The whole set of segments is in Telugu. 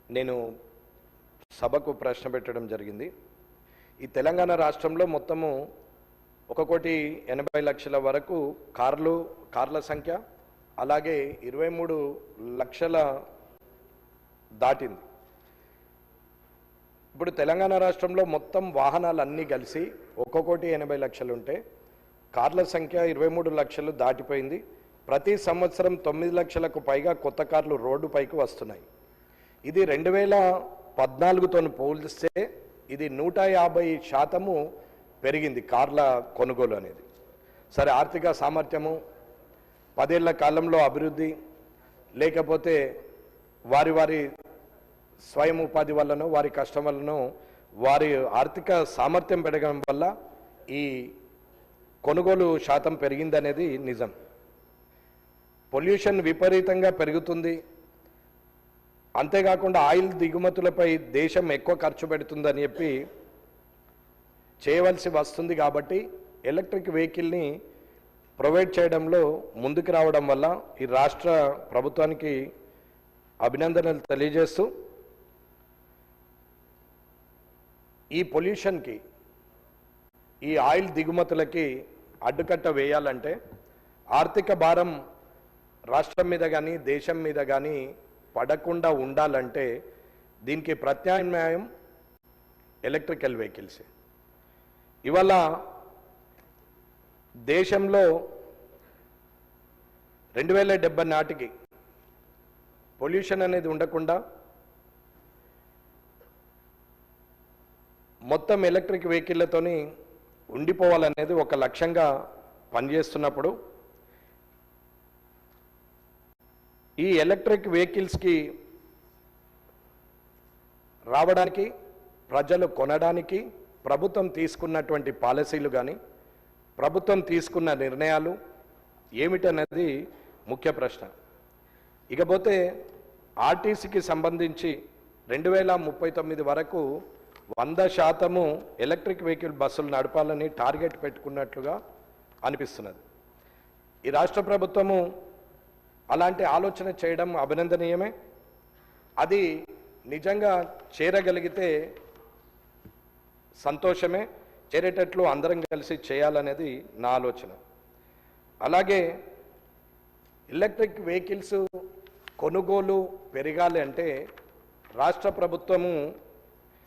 నేను సభకు ప్రశ్న పెట్టడం జరిగింది. ఈ తెలంగాణ రాష్ట్రంలో మొత్తము 1,80,00,000 వరకు కార్ల సంఖ్య, అలాగే 23 లక్షల దాటింది. ఇప్పుడు తెలంగాణ రాష్ట్రంలో మొత్తం వాహనాలు అన్నీ కలిసి 1,80,00,000 ఉంటే కార్ల సంఖ్య 23 లక్షలు దాటిపోయింది. ప్రతి సంవత్సరం 9 లక్షలకు పైగా కొత్త కార్లు రోడ్డుపైకి వస్తున్నాయి. ఇది 2014తో పోలిస్తే ఇది 150% పెరిగింది కార్ల కొనుగోలు అనేది. సరే, ఆర్థిక సామర్థ్యము, 10 ఏళ్ల కాలంలో అభివృద్ధి, లేకపోతే వారి స్వయం ఉపాధి వల్లనో వారి కష్టం వల్లనో వారి ఆర్థిక సామర్థ్యం పెరగడం వల్ల ఈ కొనుగోలు శాతం పెరిగిందనేది నిజం. పొల్యూషన్ విపరీతంగా పెరుగుతుంది. అంతేకాకుండా ఆయిల్ దిగుమతులపై దేశం ఎక్కువ ఖర్చు పెడుతుందని చెప్పి చేయవలసి వస్తుంది. కాబట్టి ఎలక్ట్రిక్ వెహికల్ని ప్రొవైడ్ చేయడంలో ముందుకు రావడం వల్ల ఈ రాష్ట్ర ప్రభుత్వానికి అభినందనలు తెలియజేస్తూ, ఈ పొల్యూషన్కి, ఈ ఆయిల్ దిగుమతులకి అడ్డుకట్ట వేయాలంటే ఆర్థిక భారం రాష్ట్రం మీద కానీ దేశం మీద కానీ పడకుండా ఉండాలంటే దీనికి ప్రత్యామ్నాయం ఎలక్ట్రికల్ వెహికల్స్. ఇవాళ దేశంలో 2070 నాటికి పొల్యూషన్ అనేది ఉండకుండా మొత్తం ఎలక్ట్రిక్ వెహికల్లతోని ఉండిపోవాలనేది ఒక లక్ష్యంగా పనిచేస్తున్నప్పుడు ఈ ఎలక్ట్రిక్ వెహికల్స్కి రావడానికి, ప్రజలు కొనడానికి ప్రభుత్వం తీసుకున్నటువంటి పాలసీలు కానీ ప్రభుత్వం తీసుకున్న నిర్ణయాలు ఏమిటనేది ముఖ్య ప్రశ్న. ఇకపోతే ఆర్టీసీకి సంబంధించి 2039 వరకు 100% ఎలక్ట్రిక్ వెహికల్ బస్సులు నడపాలని టార్గెట్ పెట్టుకున్నట్లుగా అనిపిస్తున్నది. ఈ రాష్ట్ర ప్రభుత్వము అలాంటి ఆలోచన చేయడం అభినందనీయమే. అది నిజంగా చేరగలిగితే సంతోషమే. చేరేటట్లు అందరం కలిసి చేయాలనేది నా ఆలోచన. అలాగే ఎలక్ట్రిక్ వెహికల్స్ కొనుగోలు పెరగాలి అంటే రాష్ట్ర ప్రభుత్వము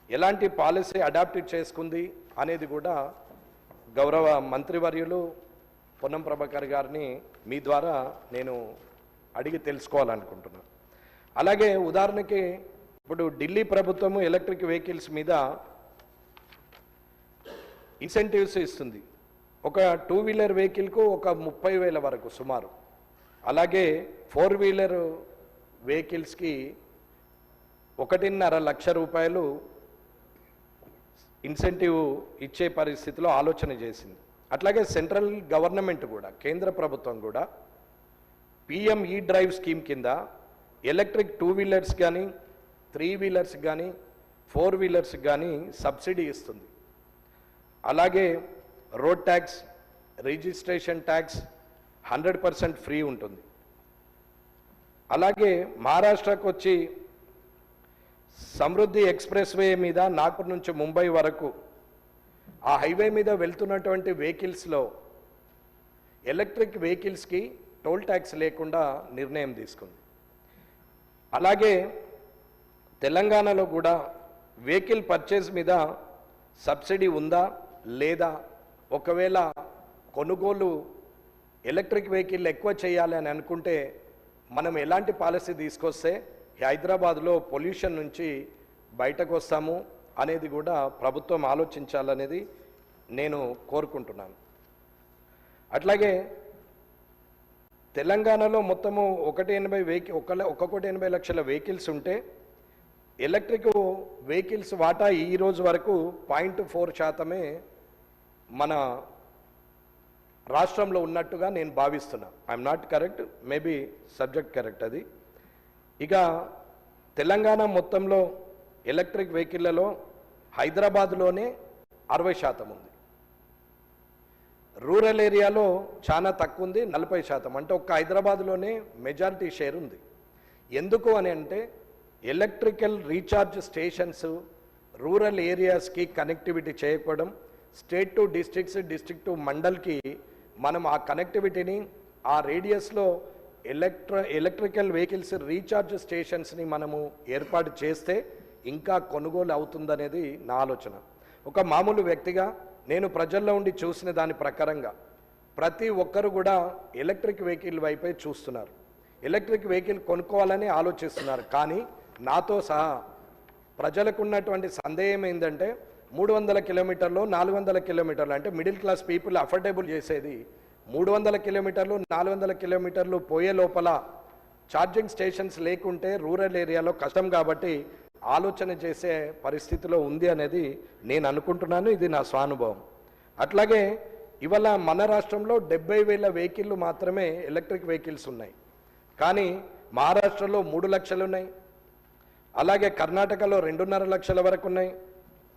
ఎలాంటి పాలసీ అడాప్ట్ చేసుకుంది అనేది కూడా గౌరవ మంత్రివర్యులు పొన్నం ప్రభాకర్ గారిని మీ ద్వారా నేను అడిగి తెలుసుకోవాలనుకుంటున్నాను. అలాగే ఉదాహరణకి ఇప్పుడు ఢిల్లీ ప్రభుత్వము ఎలక్ట్రిక్ వెహికల్స్ మీద ఇన్సెంటివ్స్ ఇస్తుంది. ఒక 2 వీలర్ వెహికల్కు ఒక 30,000 వరకు సుమారు. అలాగే 4 వీలర్ వెహికల్స్కి 1.5 లక్ష రూపాయలు ఇన్సెంటివ్ ఇచ్చే పరిస్థితిలో ఆలోచన చేసింది. అట్లాగే సెంట్రల్ గవర్నమెంట్ కూడా, కేంద్ర ప్రభుత్వం కూడా PM E-డ్రైవ్ స్కీమ్ కింద ఎలక్ట్రిక్ 2 వీలర్స్ కానీ 3 వీలర్స్ కానీ 4 వీలర్స్ కానీ సబ్సిడీ ఇస్తుంది. అలాగే road tax, registration tax 100% free ఉంటుంది. అలాగే మహారాష్ట్రకు వచ్చి సమృద్ధి ఎక్స్ప్రెస్ వే మీద నాగ్పూర్ నుంచి ముంబై వరకు ఆ హైవే మీద వెళ్తున్నటువంటి వెహికల్స్లో ఎలక్ట్రిక్ వెహికల్స్కి టోల్ ట్యాక్స్ లేకుండా నిర్ణయం తీసుకుంది. అలాగే తెలంగాణలో కూడా వెహికల్ పర్చేస్ మీద సబ్సిడీ ఉందా లేదా, ఒకవేళ కొనుగోలు ఎలక్ట్రిక్ వెహికల్ ఎక్కువ చేయాలి అని అనుకుంటే మనం ఎలాంటి పాలసీ తీసుకొస్తే హైదరాబాద్లో పొల్యూషన్ నుంచి బయటకు వస్తాము అనేది కూడా ప్రభుత్వం ఆలోచించాలనేది నేను కోరుకుంటున్నాను. అట్లాగే తెలంగాణలో మొత్తము 1,80,00,000 వెహికల్స్ ఉంటే ఎలక్ట్రిక్ వెహికల్స్ వాటా ఈ రోజు వరకు 0.4% మన రాష్ట్రంలో ఉన్నట్టుగా నేను భావిస్తున్నా. I'm not correct, maybe subject correct అది. ఇక తెలంగాణ మొత్తంలో ఎలక్ట్రిక్ వెహికల్లలో హైదరాబాద్లోనే 60% ఉంది. రూరల్ ఏరియాలో చాలా తక్కువ ఉంది, 40%. అంటే ఒక్క హైదరాబాద్లోనే మెజారిటీ షేర్ ఉంది. ఎందుకు అని అంటే ఎలక్ట్రికల్ రీఛార్జ్ స్టేషన్స్ రూరల్ ఏరియాస్కి కనెక్టివిటీ చేయకపోవడం, state to districts, district to మండల్కి మనం ఆ కనెక్టివిటీని ఆ రేడియస్లో ఎలక్ట్రికల్ వెహికల్స్ రీఛార్జ్ స్టేషన్స్ని మనము ఏర్పాటు చేస్తే ఇంకా కొనుగోలు అవుతుందనేది నా ఆలోచన. ఒక మామూలు వ్యక్తిగా నేను ప్రజల్లో ఉండి చూసిన దాని ప్రకారంగా ప్రతి ఒక్కరు కూడా ఎలక్ట్రిక్ వెహికల్ వైపే చూస్తున్నారు, ఎలక్ట్రిక్ వెహికల్ కొనుక్కోవాలని ఆలోచిస్తున్నారు. కానీ నాతో సహా ప్రజలకు ఉన్నటువంటి సందేహం ఏంటంటే 300 కిలోమీటర్లు 400 కిలోమీటర్లు అంటే మిడిల్ క్లాస్ పీపుల్ అఫోర్డబుల్ చేసేది 300 కిలోమీటర్లు 400 కిలోమీటర్లు పోయే లోపల ఛార్జింగ్ స్టేషన్స్ లేకుంటే రూరల్ ఏరియాలో కష్టం కాబట్టి ఆలోచన చేసే పరిస్థితిలో ఉంది అనేది నేను అనుకుంటున్నాను. ఇది నా స్వానుభవం. అట్లాగే ఇవాళ మన రాష్ట్రంలో 70,000 వెహికల్లు మాత్రమే ఎలక్ట్రిక్ వెహికల్స్ ఉన్నాయి. కానీ మహారాష్ట్రలో 3 లక్షలు ఉన్నాయి, అలాగే కర్ణాటకలో 2.5 లక్షల వరకు ఉన్నాయి,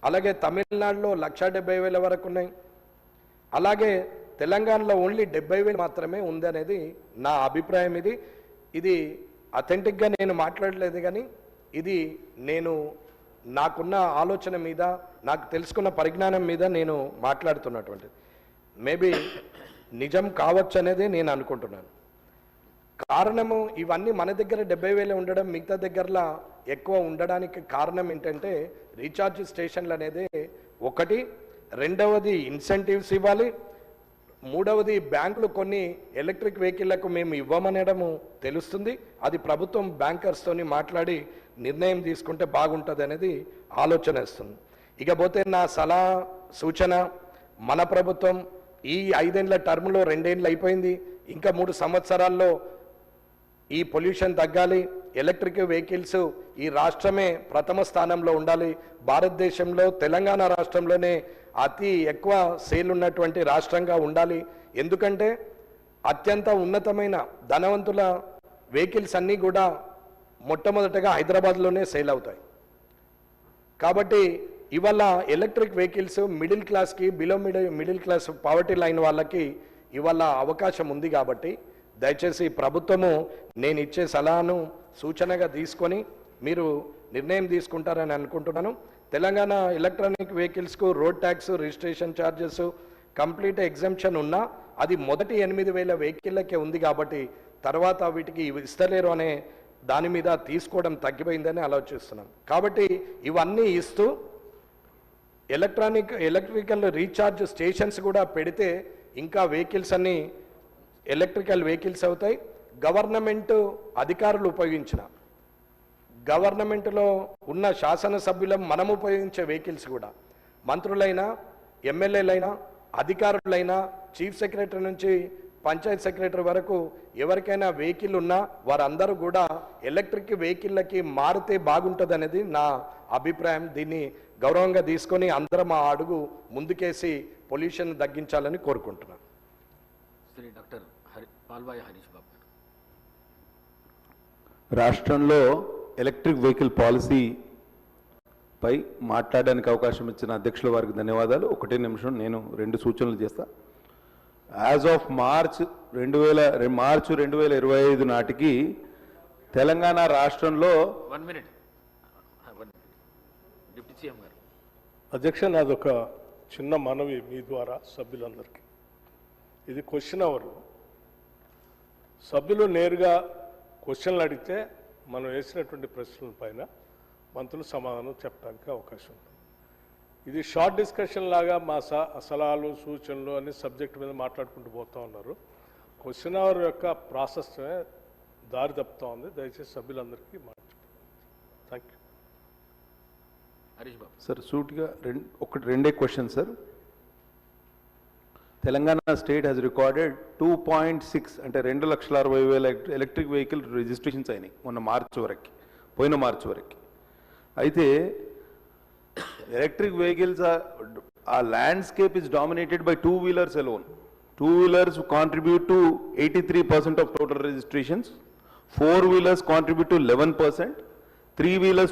అలాగే తమిళనాడులో 1,70,000 వరకు ఉన్నాయి, అలాగే తెలంగాణలో ఓన్లీ 70,000 మాత్రమే ఉంది అనేది నా అభిప్రాయం. ఇది అథెంటిక్గా నేను మాట్లాడలేదు, కానీ ఇది నేను నాకున్న ఆలోచన మీద, నాకు తెలుసుకున్న పరిజ్ఞానం మీద నేను మాట్లాడుతున్నటువంటిది. మేబీ నిజం కావచ్చు అనేది నేను అనుకుంటున్నాను. కారణము ఇవన్నీ మన దగ్గర 70,000 ఉండడం, మిగతా దగ్గరలా ఎక్కువ ఉండడానికి కారణం ఏంటంటే రీఛార్జ్ స్టేషన్లు అనేది ఒకటి, రెండవది ఇన్సెంటివ్స్ ఇవ్వాలి, మూడవది బ్యాంకులు కొన్ని ఎలక్ట్రిక్ వెహికల్లకు మేము ఇవ్వమనడము తెలుస్తుంది. అది ప్రభుత్వం బ్యాంకర్స్తోని మాట్లాడి నిర్ణయం తీసుకుంటే బాగుంటుంది అనేది ఆలోచన ఇస్తుంది. ఇకపోతే నా సలహా సూచన, మన ప్రభుత్వం ఈ 5 ఏళ్ల టర్మ్లో 2 ఏళ్ళు అయిపోయింది, ఇంకా 3 సంవత్సరాల్లో ఈ పొల్యూషన్ తగ్గాలి, ఎలక్ట్రిక్ వెహికల్స్ ఈ రాష్ట్రమే ప్రథమ స్థానంలో ఉండాలి. భారతదేశంలో తెలంగాణ రాష్ట్రంలోనే అతి ఎక్కువ సేల్ ఉన్నటువంటి రాష్ట్రంగా ఉండాలి. ఎందుకంటే అత్యంత ఉన్నతమైన ధనవంతుల వెహికల్స్ అన్నీ కూడా మొట్టమొదటగా హైదరాబాద్లోనే సేల్ అవుతాయి. కాబట్టి ఇవాళ ఎలక్ట్రిక్ వెహికల్స్ మిడిల్ క్లాస్కి, below middle class poverty line వాళ్ళకి ఇవాళ అవకాశం ఉంది. కాబట్టి దయచేసి ప్రభుత్వము నేను ఇచ్చే సలహాను సూచనగా తీసుకొని మీరు నిర్ణయం తీసుకుంటారని అనుకుంటున్నాను. తెలంగాణ ఎలక్ట్రానిక్ వెహికల్స్కు road tax, registration charges complete exemption ఉన్నా అది మొదటి 8,000 వెహికల్లకే ఉంది. కాబట్టి తర్వాత వీటికి ఇస్తలేరు అనే దాని మీద తీసుకోవడం తగ్గిపోయిందని ఆలోచిస్తున్నాం. కాబట్టి ఇవన్నీ ఇస్తూ ఎలక్ట్రికల్ రీఛార్జ్ స్టేషన్స్ కూడా పెడితే ఇంకా వెహికల్స్ అన్నీ ఎలక్ట్రికల్ వెహికల్స్ అవుతాయి. గవర్నమెంట్ అధికారులు ఉపయోగించిన, గవర్నమెంట్లో ఉన్న శాసనసభ్యులం మనం ఉపయోగించే వెహికల్స్ కూడా మంత్రులైనా, ఎమ్మెల్యేలైనా, అధికారులైనా, చీఫ్ సెక్రటరీ నుంచి పంచాయత్ సెక్రటరీ వరకు ఎవరికైనా వెహికల్ ఉన్నా వారందరూ కూడా ఎలక్ట్రిక్ వెహికల్లకి మారితే బాగుంటుంది అనేది నా అభిప్రాయం. దీన్ని గౌరవంగా తీసుకొని అందరం ఆ అడుగు ముందుకేసి పొల్యూషన్ తగ్గించాలని కోరుకుంటున్నాను. శ్రీ డాక్టర్ పాల్వాయి హరీష్ బాబు. రాష్ట్రంలో ఎలక్ట్రిక్ వెహికల్ పాలసీ పై మాట్లాడడానికి అవకాశం ఇచ్చిన అధ్యక్షుల వారికి ధన్యవాదాలు. 1 నిమిషం నేను 2 సూచనలు చేస్తా. యాజ్ ఆఫ్ మార్చ్ 2025 నాటికి తెలంగాణ రాష్ట్రంలో 1 మినిట్ డిప్యూటీ సీఎం గారు. అధ్యక్ష, నాదొక చిన్న మనవి మీ ద్వారా సభ్యులందరికీ. ఇది క్వశ్చన్ అవర్. సభ్యులు నేరుగా క్వశ్చన్లు అడిగితే మనం వేసినటువంటి ప్రశ్నల పైన మంత్రులు సమాధానం చెప్పడానికి అవకాశం ఉంటుంది. ఇది షార్ట్ డిస్కషన్ లాగా మా సలహాలు, సూచనలు అన్ని సబ్జెక్ట్ మీద మాట్లాడుకుంటూ పోతూ ఉన్నారు. క్వశ్చన్ అవర్ యొక్క ప్రాసెస్ దారి తప్పుతూ ఉంది. దయచేసి సభ్యులందరికీ thank you. Harish Babu sir సూటిగా రెండే question sir. Telangana state has recorded 2.6 అంటే 2,60,000 ఎలక్ట్రిక్ వెహికల్ రిజిస్ట్రేషన్స్ అయినాయి పోయిన మార్చి వరకు. అయితే ఎలక్ట్రిక్ వెహికల్స్ ఆ landscape is dominated by 2 wheelers alone. 2 wheelers contribute to 83% of total registrations, 4 wheelers contribute to 11%, 3 wheelers